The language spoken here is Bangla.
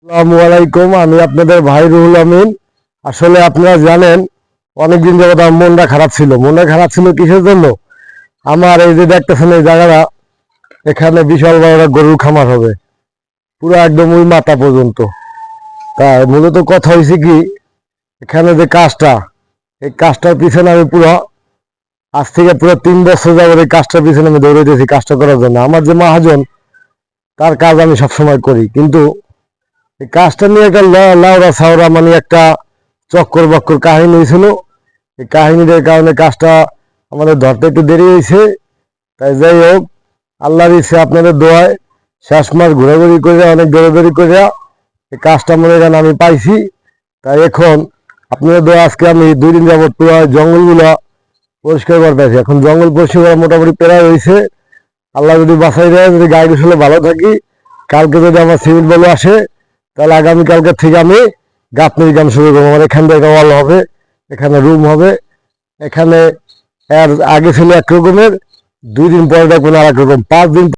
আসসালামু আলাইকুম। আমি আপনাদের ভাই রুহুল আমিন। আসলে আপনারা জানেন, অনেকদিন যাবত আমার মনটা খারাপ ছিল। মনটা খারাপ ছিল কিসের জন্য? আমার এই যে দেখতেছেন এই জায়গাটা, এখানে বিশাল বড় একটা গরুর খামার হবে, পুরো একদম ওই মাথা পর্যন্ত। তাই মূলত কথা হয়েছে কি, এখানে যে কাজটা, এই কাজটার পিছনে আমি পুরো আজ থেকে পুরো 3 বছর যাবত এই কাজটার পিছনে আমি দৌড়াইতেছি কাজটা করার জন্য। আমার যে মহাজন, তার কাজ আমি সবসময় করি, কিন্তু এই কাজটা নিয়ে একটা লাউড়া ছাওড়া মানে একটা চক্কর বক্কর কাহিনী হয়েছিল। এই কাহিনীটার কারণে কাজটা আমাদের ধরতে একটু দেরি হয়েছে। তাই যাই হোক, আল্লাহর ইচ্ছে আপনাদের দোয়ায় শেষ মাস ঘোরাঘুরি করে অনেক দৌড়াদৌড়ি করে এই কাজটা মনে করেন আমি পাইছি। তাই এখন আপনাদের দোয়া আজকে আমি 2 দিন যাবত পুরো জঙ্গলগুলো পরিষ্কার করতেছি। এখন জঙ্গল পরিষ্কার করা মোটামুটি প্রায় হয়েছে। আল্লাহ যদি বাঁচাই দেয়, যদি গাড়ি আসলে ভালো থাকি, কালকে যদি আমার সিভিল বলে আসে, তাহলে আগামীকালকে থেকে আমি গাঁথনির কাম শুরু করবো। আমার এখান থেকে ওয়াল হবে, এখানে রুম হবে। এখানে এর আগে ছিল এক রকমের, 2 দিন পরে দেখবেন আর এক রকম, 5 দিন